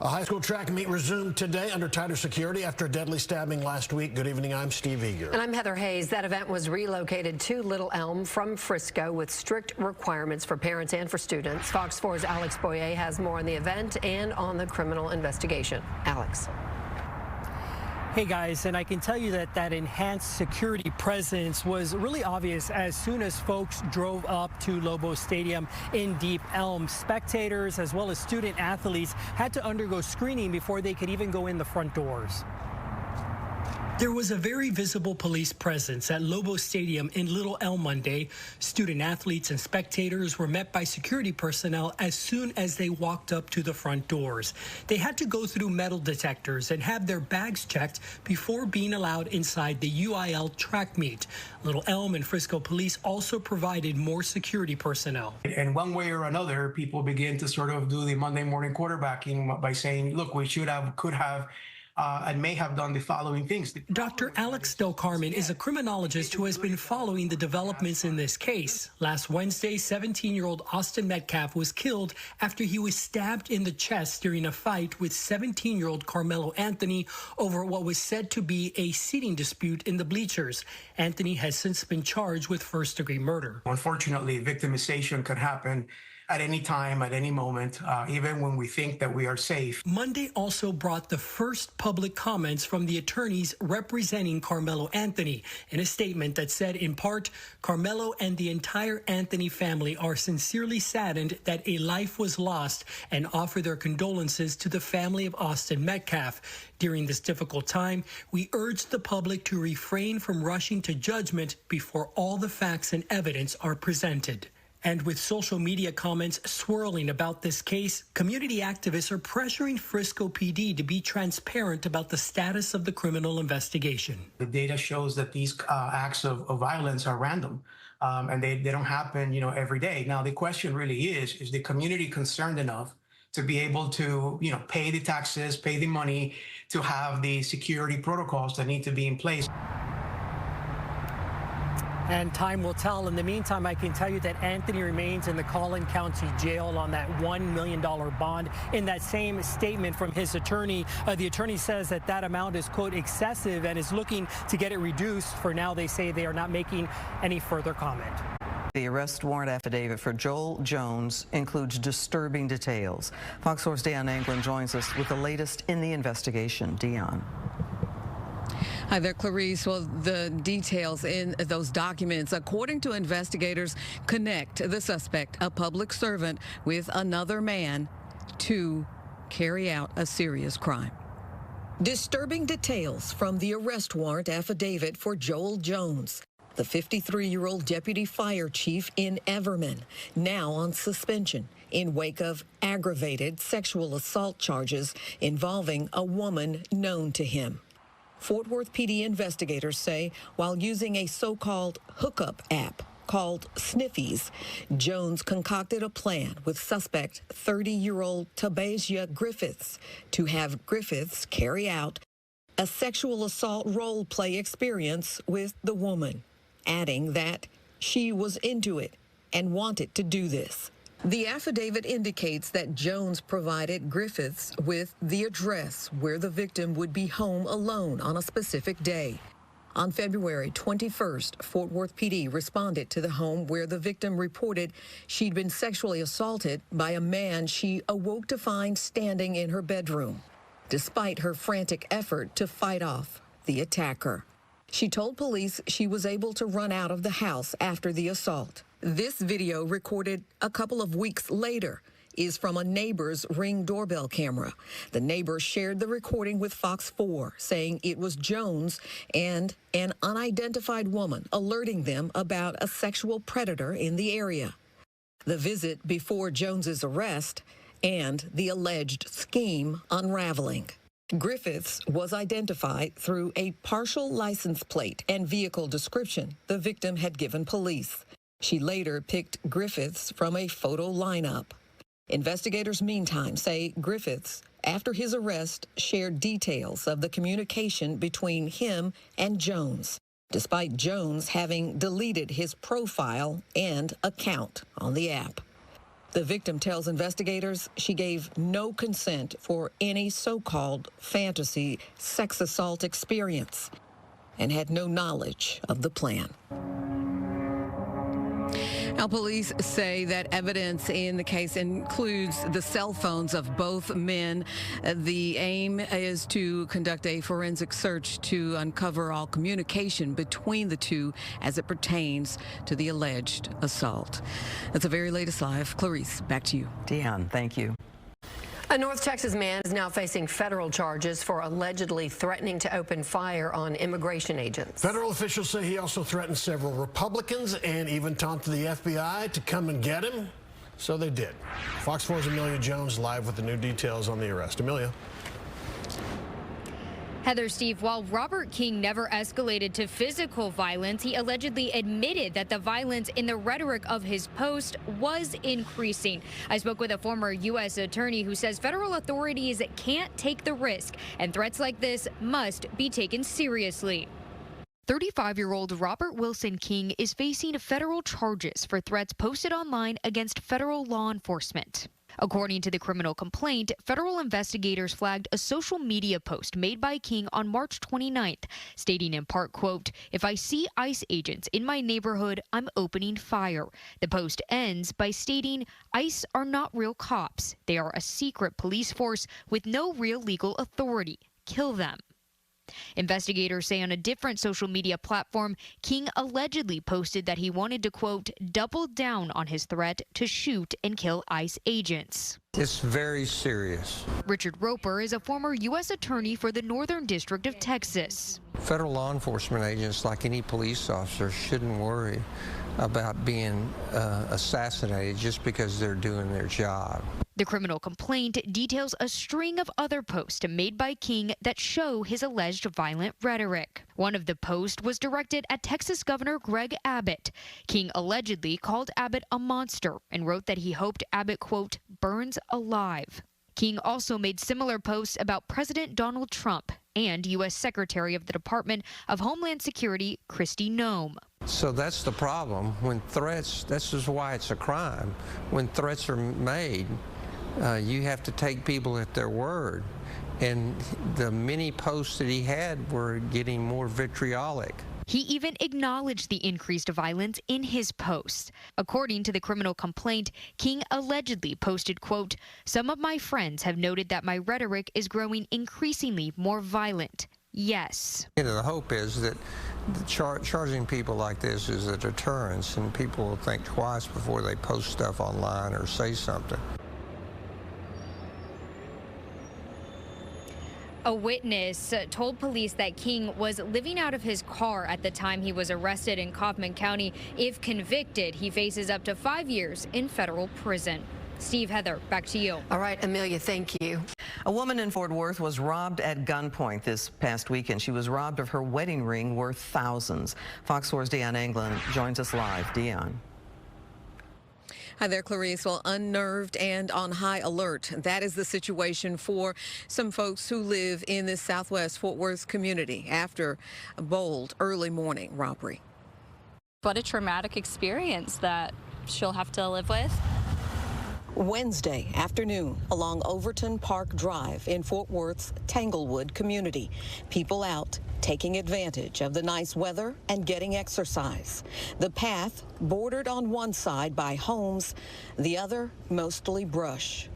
A high school track meet resumed today under tighter security after a deadly stabbing last week. Good evening, I'm Steve Eager. And I'm Heather Hayes. That event was relocated to Little Elm from Frisco with strict requirements for parents and for students. Fox 4's Alex Boyer has more on the event and on the criminal investigation. Alex. Hey guys, and I can tell you that enhanced security presence was really obvious as soon as folks drove up to Lobo Stadium in Deep Elm. Spectators as well as student athletes had to undergo screening before they could even go in the front doors. There was a very visible police presence at Lobo Stadium in Little Elm Monday. Student athletes and spectators were met by security personnel as soon as they walked up to the front doors. They had to go through metal detectors and have their bags checked before being allowed inside the UIL track meet. Little Elm and Frisco police also provided more security personnel. And one way or another, people begin to sort of do the Monday morning quarterbacking by saying, look, we should have, could have, and may have done the following things. Dr. Alex Del Carmen is a criminologist who has been following the developments in this case. Last Wednesday, 17-year-old Austin Metcalf was killed after he was stabbed in the chest during a fight with 17-year-old Karmelo Anthony over what was said to be a seating dispute in the bleachers. Anthony has since been charged with first-degree murder. Unfortunately, victimization could happen at any time, at any moment, even when we think that we are safe. Monday also brought the first public comments from the attorneys representing Karmelo Anthony in a statement that said, in part, Karmelo and the entire Anthony family are sincerely saddened that a life was lost and offer their condolences to the family of Austin Metcalf. During this difficult time, we urge the public to refrain from rushing to judgment before all the facts and evidence are presented. And with social media comments swirling about this case, community activists are pressuring Frisco PD to be transparent about the status of the criminal investigation. The data shows that these acts of violence are random, and they don't happen, every day. Now, the question really is the community concerned enough to be able to, pay the taxes, pay the money, to have the security protocols that need to be in place? And time will tell. In the meantime, I can tell you that Anthony remains in the Collin County Jail on that $1 million bond. In that same statement from his attorney, the attorney says that amount is, quote, excessive and is looking to get it reduced. For now, they say they are not making any further comment. The arrest warrant affidavit for Joel Jones includes disturbing details. Fox 4's Dion Anglin joins us with the latest in the investigation. Dion. Hi there, Clarice. Well, the details in those documents, according to investigators, connect the suspect, a public servant, with another man to carry out a serious crime. Disturbing details from the arrest warrant affidavit for Joel Jones, the 53-year-old deputy fire chief in Everman, now on suspension in wake of aggravated sexual assault charges involving a woman known to him. Fort Worth PD investigators say while using a so-called hookup app called Sniffies, Jones concocted a plan with suspect 30-year-old Tabasia Griffiths to have Griffiths carry out a sexual assault role-play experience with the woman, adding that she was into it and wanted to do this. The affidavit indicates that Jones provided Griffiths with the address where the victim would be home alone on a specific day. On February 21st, Fort Worth PD responded to the home where the victim reported she'd been sexually assaulted by a man she awoke to find standing in her bedroom, despite her frantic effort to fight off the attacker. She told police she was able to run out of the house after the assault. This video, recorded a couple of weeks later, is from a neighbor's Ring doorbell camera. The neighbor shared the recording with Fox 4, saying it was Jones and an unidentified woman alerting them about a sexual predator in the area. The visit before Jones's arrest and the alleged scheme unraveling. Griffiths was identified through a partial license plate and vehicle description the victim had given police. She later picked Griffiths from a photo lineup. Investigators, meantime, say Griffiths, after his arrest, shared details of the communication between him and Jones, despite Jones having deleted his profile and account on the app. The victim tells investigators she gave no consent for any so-called fantasy sex assault experience and had no knowledge of the plan. Now, police say that evidence in the case includes the cell phones of both men. The aim is to conduct a forensic search to uncover all communication between the two as it pertains to the alleged assault. That's the very latest live. Clarice, back to you. Dion, thank you. A North Texas man is now facing federal charges for allegedly threatening to open fire on immigration agents. Federal officials say he also threatened several Republicans and even taunted the FBI to come and get him. So they did. Fox 4's Amelia Jones live with the new details on the arrest. Amelia. Heather, Steve, while Robert King never escalated to physical violence, he allegedly admitted that the violence in the rhetoric of his post was increasing. I spoke with a former U.S. attorney who says federal authorities can't take the risk, and threats like this must be taken seriously. 35-year-old Robert Wilson King is facing federal charges for threats posted online against federal law enforcement. According to the criminal complaint, federal investigators flagged a social media post made by King on March 29th, stating in part, quote, "If I see ICE agents in my neighborhood, I'm opening fire." The post ends by stating, "ICE are not real cops. They are a secret police force with no real legal authority. Kill them." Investigators say on a different social media platform, King allegedly posted that he wanted to, quote, "double down on his threat to shoot and kill ICE agents." It's very serious. Richard Roper is a former U.S. attorney for the Northern District of Texas. Federal law enforcement agents, like any police officer, shouldn't worry about being assassinated just because they're doing their job. The criminal complaint details a string of other posts made by King that show his alleged violent rhetoric. One of the posts was directed at Texas Governor Greg Abbott. King allegedly called Abbott a monster and wrote that he hoped Abbott, quote, "burns alive." King also made similar posts about President Donald Trump and U.S. Secretary of the Department of Homeland Security Kristi Noem. So that's the problem. When threats, this is why it's a crime. When threats are made, you have to take people at their word. And the many posts that he had were getting more vitriolic. He even acknowledged the increased violence in his posts. According to the criminal complaint, King allegedly posted, quote, "Some of my friends have noted that my rhetoric is growing increasingly more violent. Yes." You know, the hope is that charging people like this is a deterrence, and people will think twice before they post stuff online or say something. A witness told police that King was living out of his car at the time he was arrested in Kaufman County. If convicted, he faces up to 5 years in federal prison. Steve, Heather, back to you. All right, Amelia, thank you. A woman in Fort Worth was robbed at gunpoint this past weekend. She was robbed of her wedding ring worth thousands. Fox 4's Dion England joins us live. Dion. Hi there, Clarice. Well, unnerved and on high alert. That is the situation for some folks who live in this Southwest Fort Worth community after a bold early morning robbery. What a traumatic experience that she'll have to live with. Wednesday afternoon along Overton Park Drive in Fort Worth's Tanglewood community. People out taking advantage of the nice weather and getting exercise. The path bordered on one side by homes, the other mostly brush.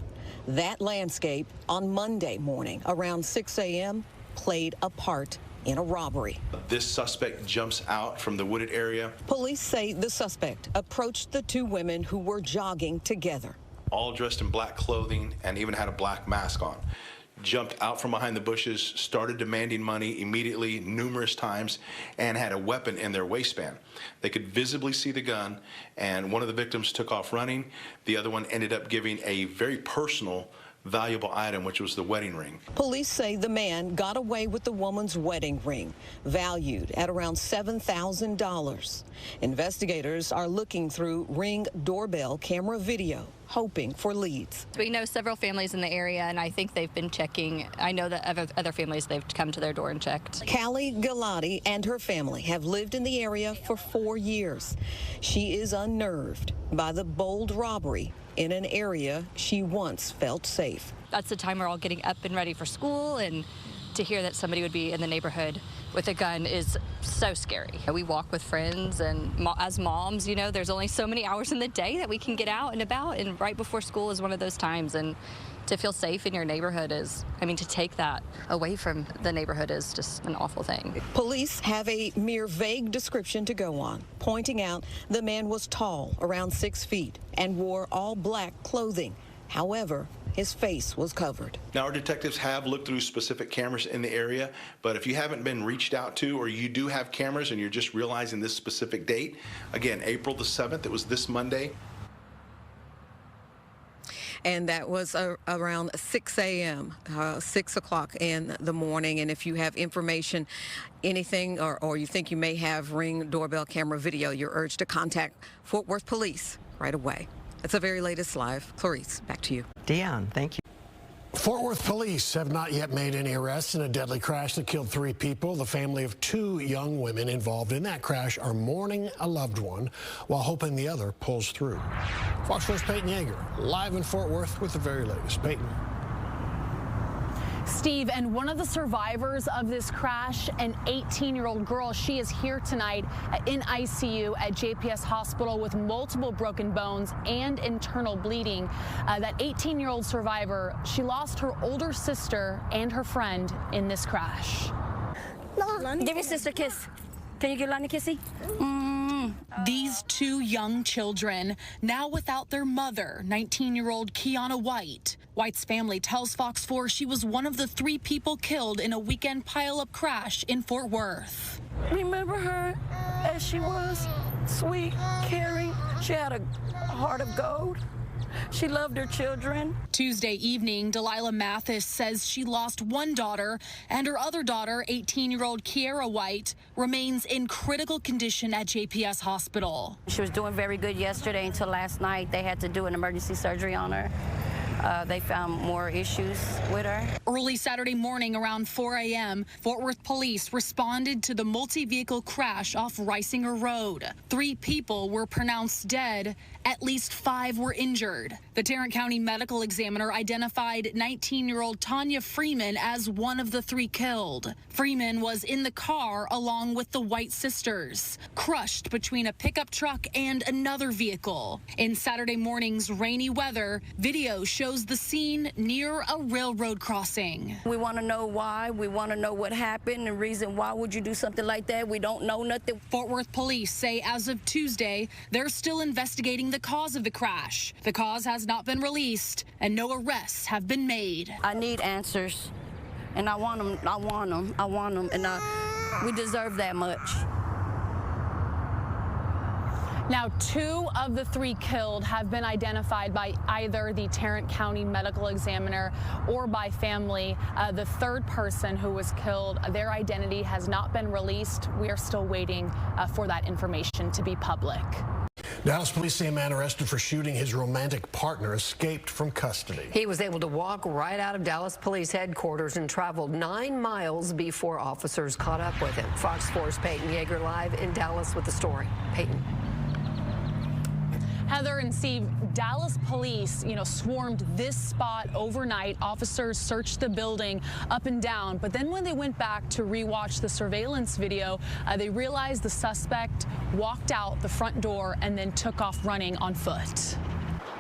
That landscape on Monday morning around 6 a.m. played a part in a robbery. This suspect jumps out from the wooded area. Police say the suspect approached the two women who were jogging together. All dressed in black clothing and even had a black mask on. Jumped out from behind the bushes, started demanding money immediately numerous times, and had a weapon in their waistband. They could visibly see the gun, and one of the victims took off running. The other one ended up giving a very personal, valuable item, which was the wedding ring. Police say the man got away with the woman's wedding ring, valued at around $7,000. Investigators are looking through Ring doorbell camera video, hoping for leads. We know several families in the area, and I think they've been checking. I know that other families, they've come to their door and checked. Callie Galati and her family have lived in the area for 4 years. She is unnerved by the bold robbery in an area she once felt safe. That's the time we're all getting up and ready for school, and to hear that somebody would be in the neighborhood with a gun is so scary. We walk with friends, and as moms, you know, there's only so many hours in the day that we can get out and about, and right before school is one of those times. And to feel safe in your neighborhood is, I mean, to take that away from the neighborhood is just an awful thing. Police have a mere vague description to go on, pointing out the man was tall, around 6 feet, and wore all black clothing. However, his face was covered. Now, our detectives have looked through specific cameras in the area, but if you haven't been reached out to, or you do have cameras and you're just realizing this specific date, again, April the 7th, it was this Monday. And that was around 6 a.m., 6 o'clock in the morning. And if you have information, anything, or you think you may have Ring doorbell camera video, you're urged to contact Fort Worth Police right away. It's the very latest live. Clarice, back to you. Dion, thank you. Fort Worth police have not yet made any arrests in a deadly crash that killed 3 people. The family of 2 young women involved in that crash are mourning a loved one while hoping the other pulls through. Fox 4's Peyton Yeager, live in Fort Worth with the very latest. Peyton. Steve, and one of the survivors of this crash, an 18-year-old girl, she is here tonight in ICU at JPS Hospital with multiple broken bones and internal bleeding. That 18-year-old survivor, she lost her older sister and her friend in this crash. Give your sister a kiss. Can you give Lonnie a kissy? These 2 young children, now without their mother, 19-year-old Kiana White. White's family tells Fox 4 she was one of the 3 people killed in a weekend pileup crash in Fort Worth. Remember her as she was? Sweet, caring. She had a heart of gold. She loved her children. Tuesday evening, Delilah Mathis says she lost one daughter, and her other daughter, 18-year-old Kiara White, remains in critical condition at JPS Hospital. She was doing very good yesterday until last night. They had to do an emergency surgery on her. They found more issues with her. Early Saturday morning around 4 a.m., Fort Worth police responded to the multi-vehicle crash off Reisinger Road. 3 people were pronounced dead. At least 5 were injured. The Tarrant County medical examiner identified 19-year-old Tanya Freeman as one of the 3 killed. Freeman was in the car along with the White sisters, crushed between a pickup truck and another vehicle. In Saturday morning's rainy weather, video shows the scene near a railroad crossing. We want to know why. We want to know what happened and reason why would you do something like that. We don't know nothing. Fort Worth police say as of Tuesday, they're still investigating the cause of the crash. The cause has not been released and no arrests have been made. I need answers and I want them. I want them. I want them. And we deserve that much. Now, 2 of the 3 killed have been identified by either the Tarrant County medical examiner or by family. The 3rd person who was killed, their identity has not been released. We are still waiting for that information to be public. Dallas police say a man arrested for shooting his romantic partner escaped from custody. He was able to walk right out of Dallas police headquarters and traveled 9 miles before officers caught up with him. Fox 4's Peyton Yeager live in Dallas with the story. Peyton. Heather and Steve, Dallas police, swarmed this spot overnight. Officers searched the building up and down. But then when they went back to rewatch the surveillance video, they realized the suspect walked out the front door and then took off running on foot.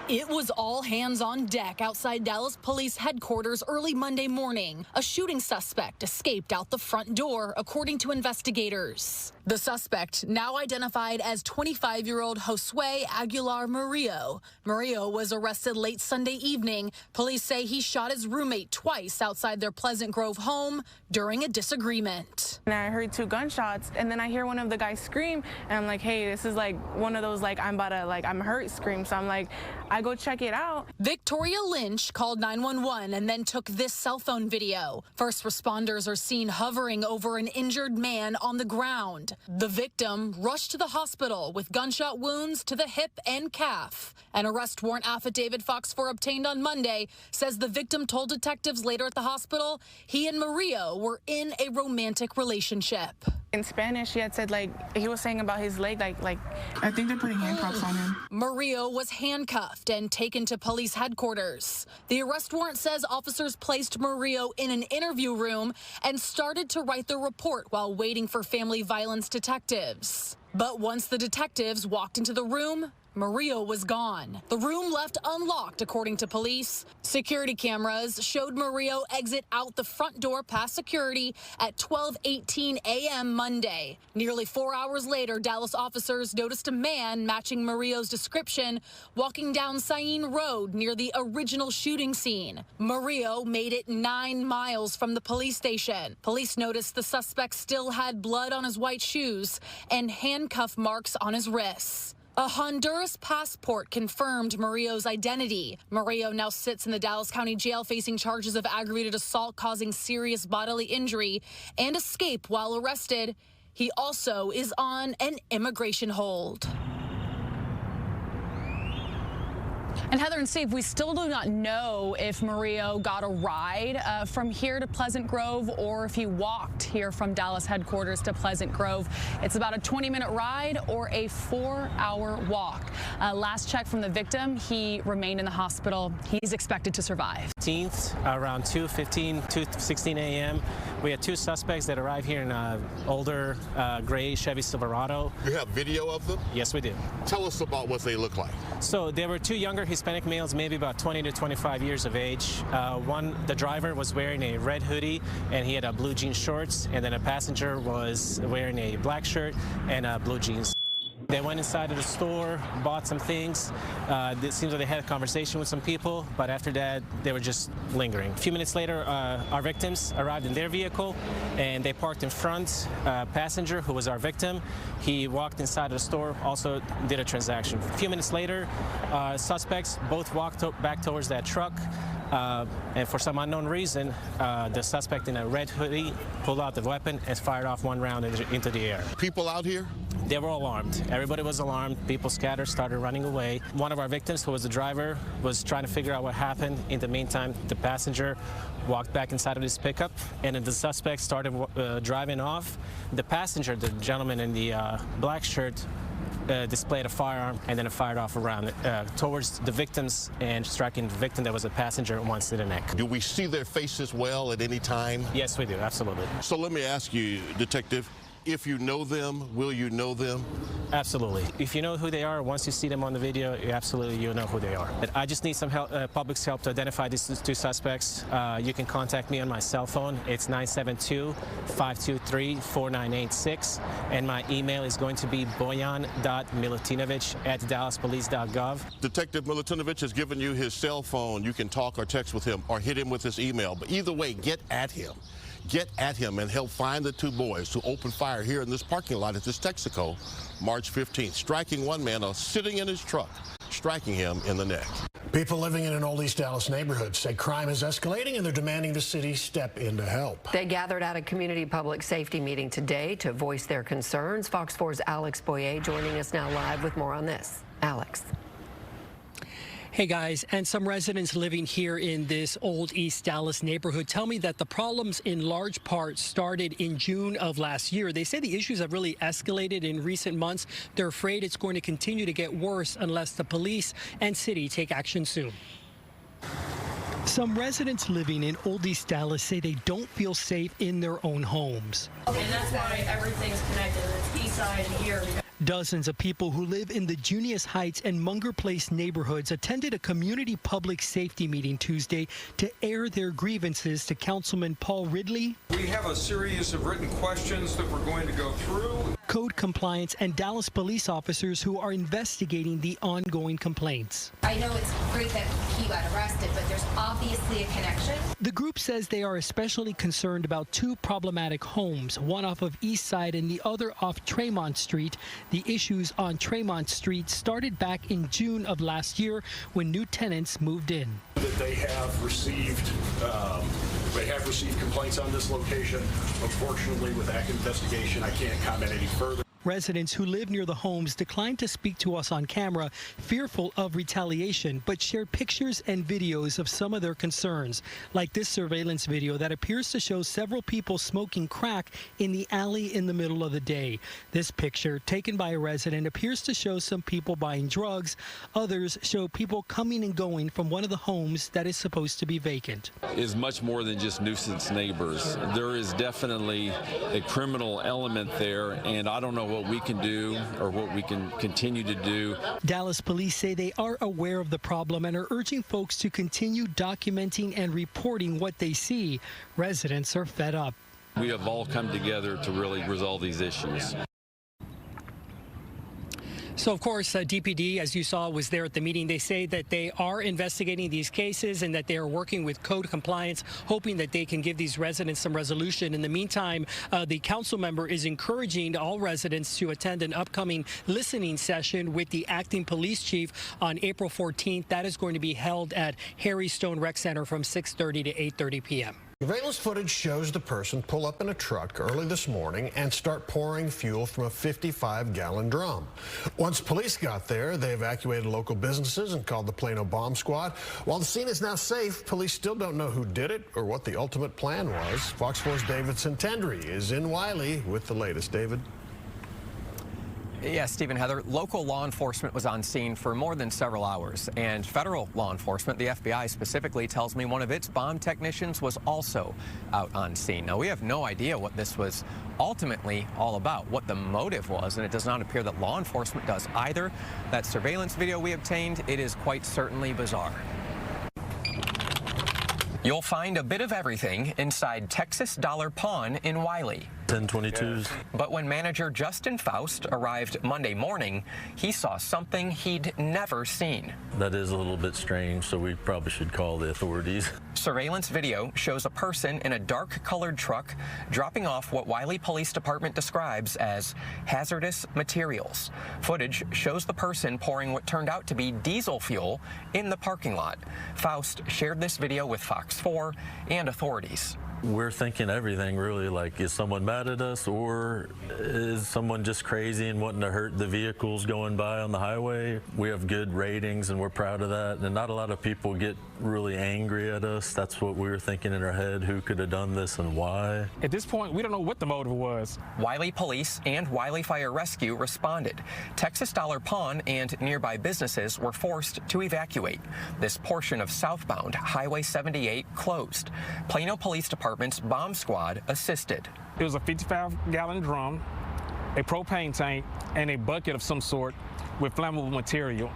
It was all hands on deck outside Dallas police headquarters early Monday morning. A shooting suspect escaped out the front door, according to investigators. The suspect, now identified as 25-year-old Josue Aguilar Murillo. Murillo was arrested late Sunday evening. Police say he shot his roommate twice outside their Pleasant Grove home during a disagreement. And I heard 2 gunshots, and then I hear one of the guys scream, and I'm like, hey, this is like one of those I'm hurt screams. So I'm like, I go check it out. Victoria Lynch called 911 and then took this cell phone video. First responders are seen hovering over an injured man on the ground. The victim rushed to the hospital with gunshot wounds to the hip and calf. An arrest warrant affidavit Fox 4 obtained on Monday says the victim told detectives later at the hospital he and Murillo were in a romantic relationship. In Spanish, he had said, he was saying about his leg, I think they're putting handcuffs on him. Murillo was handcuffed handcuffed and taken to police headquarters. The arrest warrant says officers placed Murillo in an interview room and started to write the report while waiting for family violence detectives. But once the detectives walked into the room, Murillo was gone. The room left unlocked, according to police. Security cameras showed Murillo exit out the front door past security at 12:18 a.m. Monday. Nearly 4 hours later, Dallas officers noticed a man matching Murillo's description walking down Sain Road near the original shooting scene. Murillo made it 9 miles from the police station. Police noticed the suspect still had blood on his white shoes and handcuff marks on his wrists. A Honduras passport confirmed Murillo's identity. Murillo now sits in the Dallas County Jail facing charges of aggravated assault causing serious bodily injury and escape while arrested. He also is on an immigration hold. And Heather and Steve, we still do not know if Murillo got a ride from here to Pleasant Grove or if he walked here from Dallas headquarters to Pleasant Grove. It's about a 20-minute ride or a 4-hour walk. Last check from the victim, he remained in the hospital. He's expected to survive. Around 2:16 a.m., we had 2 suspects that arrived here in an older gray Chevy Silverado. You have video of them? Yes, we do. Tell us about what they look like. So there were 2 younger Hispanic males, maybe about 20 to 25 years of age. The driver was wearing a red hoodie and he had blue jean shorts, and then a passenger was wearing a black shirt and blue jeans. They went inside of the store, bought some things. It seems like they had a conversation with some people, but after that, they were just lingering. A few minutes later, our victims arrived in their vehicle, and they parked in front. Passenger, who was our victim, he walked inside of the store, also did a transaction. A few minutes later, suspects both walked back towards that truck. And for some unknown reason, the suspect in a red hoodie pulled out the weapon and fired off 1 round into the air. People out here? They were alarmed. Everybody was alarmed. People scattered, started running away. One of our victims, who was the driver, was trying to figure out what happened. In the meantime, the passenger walked back inside of his pickup, and then the suspect started driving off. The passenger, the gentleman in the black shirt, displayed a firearm and then it fired off around towards the victims and striking the victim that was a passenger once in the neck. Do we see their faces well at any time? Yes, we do, absolutely. So let me ask you, Detective, if you know them, will you know them? Absolutely. If you know who they are, once you see them on the video, you'll know who they are. But I just need some help, public's help to identify these 2 suspects. You can contact me on my cell phone. It's 972-523-4986. And my email is going to be boyan.milutinovich@dallaspolice.gov. Detective Milutinovich has given you his cell phone. You can talk or text with him or hit him with his email. But either way, get at him. Get at him and help find the 2 boys who opened fire here in this parking lot at this Texaco March 15th, striking one man sitting in his truck, striking him in the neck. People living in an old East Dallas neighborhood say crime is escalating and they're demanding the city step in to help. They gathered at a community public safety meeting today to voice their concerns. Fox 4's Alex Boyer joining us now live with more on this. Alex. Hey guys, and some residents living here in this old East Dallas neighborhood tell me that the problems in large part started in June of last year. They say the issues have really escalated in recent months. They're afraid it's going to continue to get worse unless the police and city take action soon. Some residents living in old East Dallas say they don't feel safe in their own homes. And that's why everything's connected. It's east side here. Dozens of people who live in the Junius Heights and Munger Place neighborhoods attended a community public safety meeting Tuesday to air their grievances to Councilman Paul Ridley. We have a series of written questions that we're going to go through. Code compliance and Dallas police officers who are investigating the ongoing complaints. I know it's great that he got arrested, but there's obviously a connection. The group says they are especially concerned about 2 problematic homes, one off of East Side and the other off Tremont Street. The issues on Tremont Street started back in June of last year when new tenants moved in. That they have received complaints on this location. Unfortunately, with active investigation, I can't comment any further. Residents who live near the homes declined to speak to us on camera, fearful of retaliation, but shared pictures and videos of some of their concerns, like this surveillance video that appears to show several people smoking crack in the alley in the middle of the day. This picture, taken by a resident, appears to show some people buying drugs. Others show people coming and going from one of the homes that is supposed to be vacant. Is much more than just nuisance neighbors. There is definitely a criminal element there, and I don't know what we can do or what we can continue to do. Dallas police say they are aware of the problem and are urging folks to continue documenting and reporting what they see. Residents are fed up. We have all come together to really resolve these issues. So, of course, DPD, as you saw, was there at the meeting. They say that they are investigating these cases and that they are working with code compliance, hoping that they can give these residents some resolution. In the meantime, the council member is encouraging all residents to attend an upcoming listening session with the acting police chief on April 14th. That is going to be held at Harry Stone Rec Center from 6:30 to 8:30 p.m. Surveillance footage shows the person pull up in a truck early this morning and start pouring fuel from a 55-gallon drum. Once police got there, they evacuated local businesses and called the Plano bomb squad. While the scene is now safe, police still don't know who did it or what the ultimate plan was. Fox 4's David Santendry is in Wylie with the latest. David. Yes, Steve and Heather, local law enforcement was on scene for more than several hours, and federal law enforcement, the FBI specifically, tells me one of its bomb technicians was also out on scene. Now, we have no idea what this was ultimately all about, what the motive was, and it does not appear that law enforcement does either. That surveillance video we obtained, it is quite certainly bizarre. You'll find a bit of everything inside Texas Dollar Pawn in Wylie. 1022s. But when manager Justin Faust arrived Monday morning, he saw something he'd never seen. That is a little bit strange, so we probably should call the authorities. Surveillance video shows a person in a dark-colored truck dropping off what Wylie Police Department describes as hazardous materials. Footage shows the person pouring what turned out to be diesel fuel in the parking lot. Faust shared this video with Fox 4 and authorities. We're thinking everything, really, like, is someone mad at us, or is someone just crazy and wanting to hurt the vehicles going by on the highway? We have good ratings, and we're proud of that, and not a lot of people get really angry at us. That's what we were thinking in our head, who could have done this and why. At this point, we don't know what the motive was. Wylie Police and Wylie Fire Rescue responded. Texas Dollar Pawn and nearby businesses were forced to evacuate. This portion of southbound Highway 78 closed. Plano Police Department's bomb squad assisted. It was a 55-gallon drum, a propane tank, and a bucket of some sort with flammable material.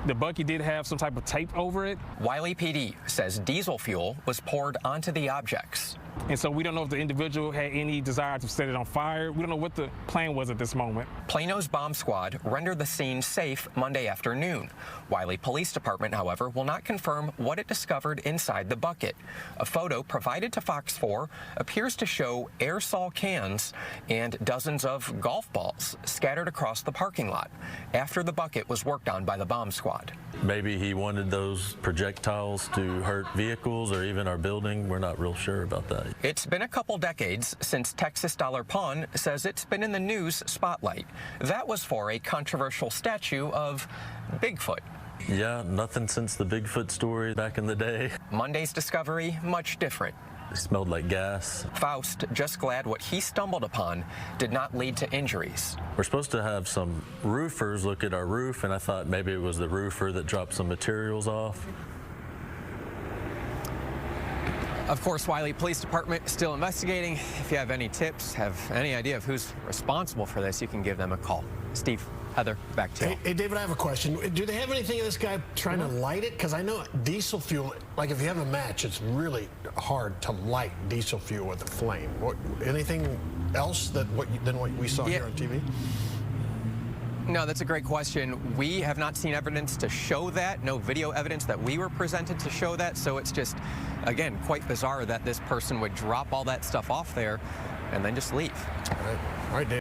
The bucket did have some type of tape over it. Wylie PD says diesel fuel was poured onto the objects. And so we don't know if the individual had any desire to set it on fire. We don't know what the plan was at this moment. Plano's bomb squad rendered the scene safe Monday afternoon. Wylie Police Department, however, will not confirm what it discovered inside the bucket. A photo provided to Fox 4 appears to show aerosol cans and dozens of golf balls scattered across the parking lot after the bucket was worked on by the bomb squad. Maybe he wanted those projectiles to hurt vehicles or even our building. We're not real sure about that. It's been a couple decades since Texas Dollar Pawn says it's been in the news spotlight. That was for a controversial statue of Bigfoot. Yeah, nothing since the Bigfoot story back in the day. Monday's discovery, much different. It smelled like gas. Faust just glad what he stumbled upon did not lead to injuries. We're supposed to have some roofers look at our roof, and I thought maybe it was the roofer that dropped some materials off. Of course, Wylie Police Department is still investigating. If you have any tips, have any idea of who's responsible for this, you can give them a call. Steve, Heather, back to you. Hey, David, I have a question. Do they have anything of this guy trying to light it? Because I know diesel fuel, like if you have a match, it's really hard to light diesel fuel with a flame. Anything else than what we saw here on TV? No, that's a great question. We have not seen evidence to show that, no video evidence that we were presented to show that, so it's just, again, quite bizarre that this person would drop all that stuff off there and then just leave. All right, Dave.